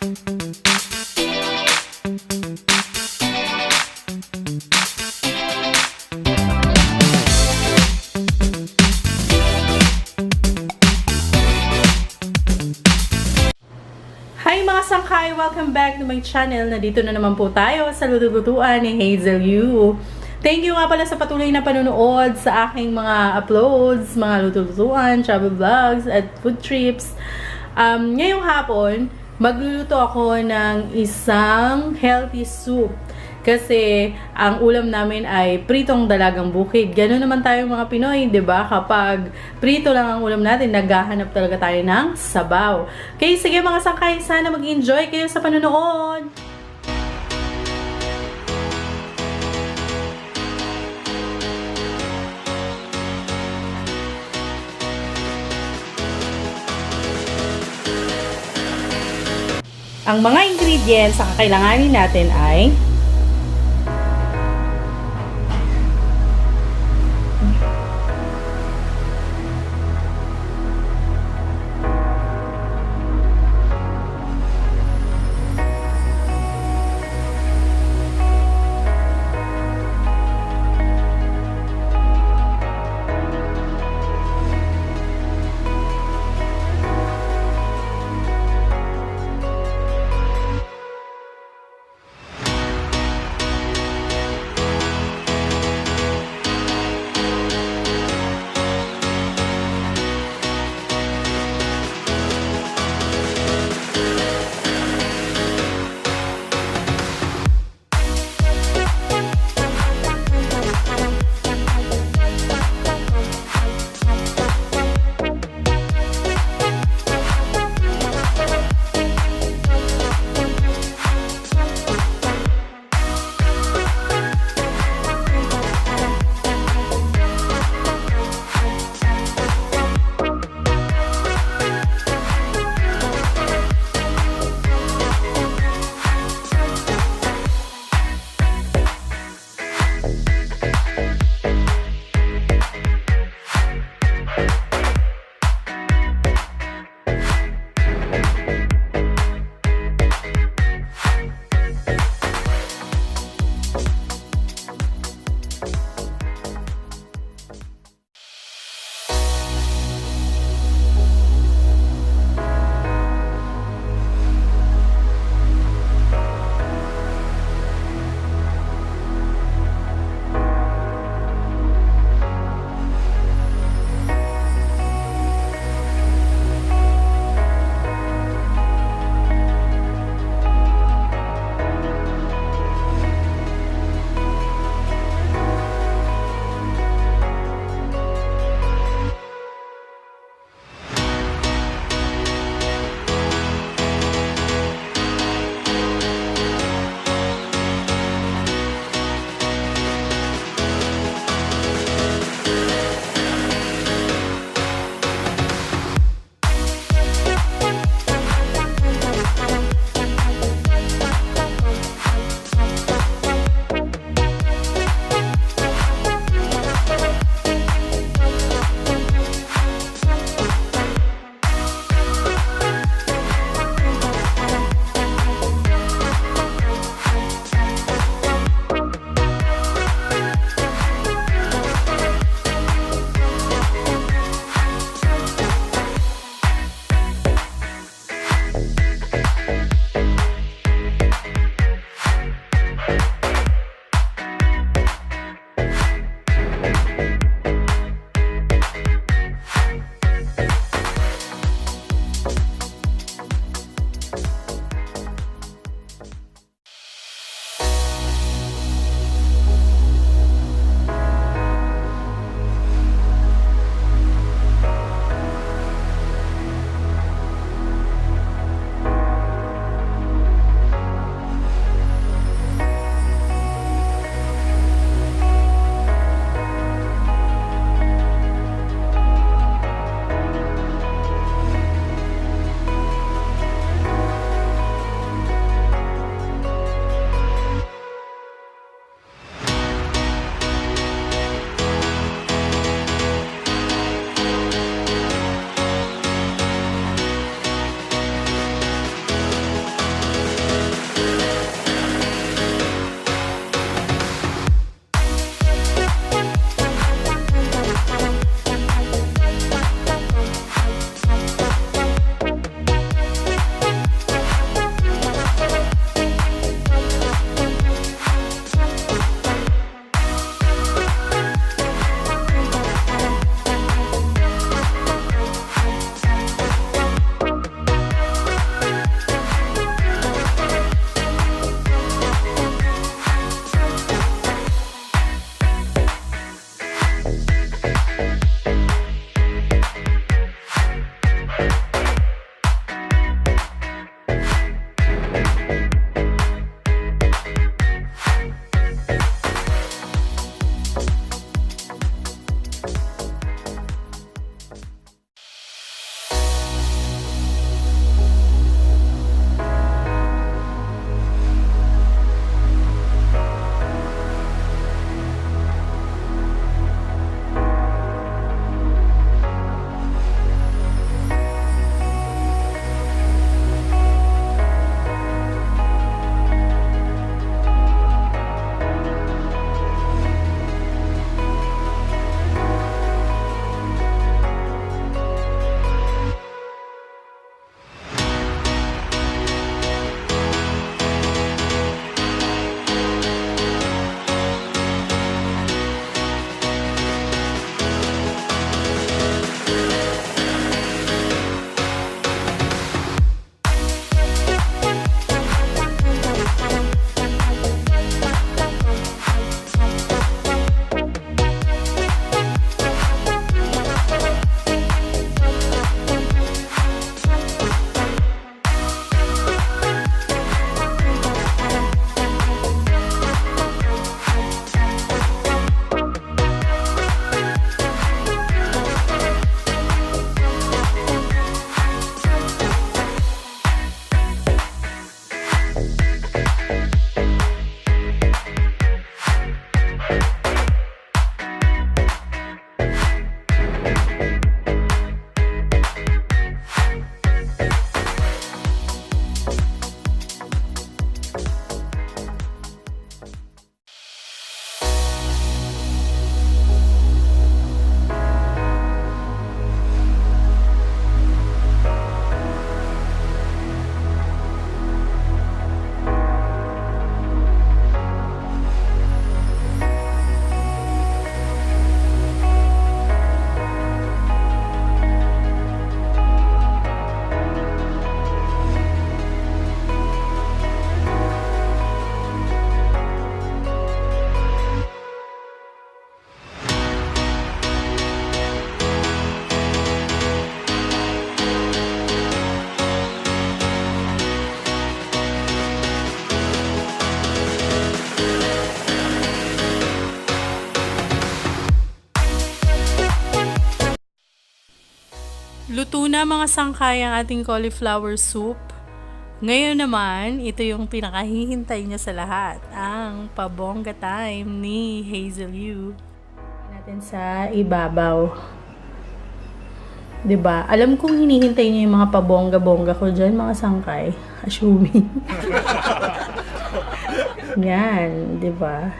Hi mga sangkay! Welcome back to my channel. Nandito na naman po tayo sa luto-lutuan ni Hazel You. Thank you nga pala sa patuloy na panonood sa aking mga uploads, mga luto-lutuan, travel vlogs, at food trips. Ngayong hapon, magluluto ako ng isang healthy soup. Kasi ang ulam namin ay pritong dalagang bukid. Ganoon naman tayo mga Pinoy, 'di ba? Kapag prito lang ang ulam natin, naghahanap talaga tayo ng sabaw. Okay, sige mga sangkay, sana mag-enjoy kayo sa panonood. Ang mga ingredients na kakailanganin natin ay na mga sangkay ang ating cauliflower soup. Ngayon naman, ito yung pinakahihintay niya sa lahat. Ang pabongga time ni Hazel Yu. Natin sa ibabaw. 'Di ba? Alam kong hinihintay niyo yung mga pabongga-bongga ko dyan, mga sangkay. Assuming. Yan, 'di ba?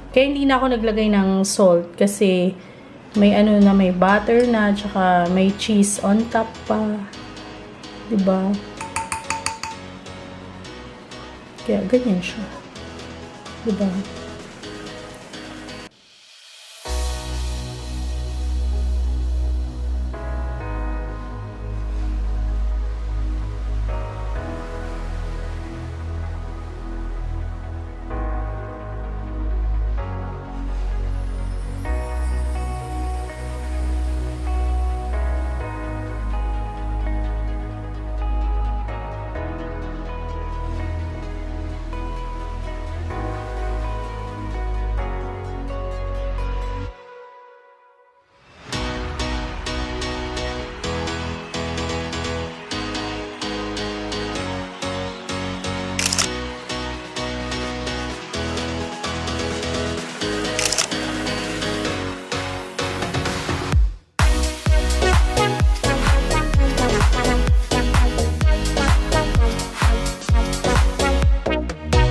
Kaya hindi na ako naglagay ng salt kasi may ano na, may butter na, tsaka may cheese on top pa. 'Di ba? Kaya ganyan siya. 'Di ba?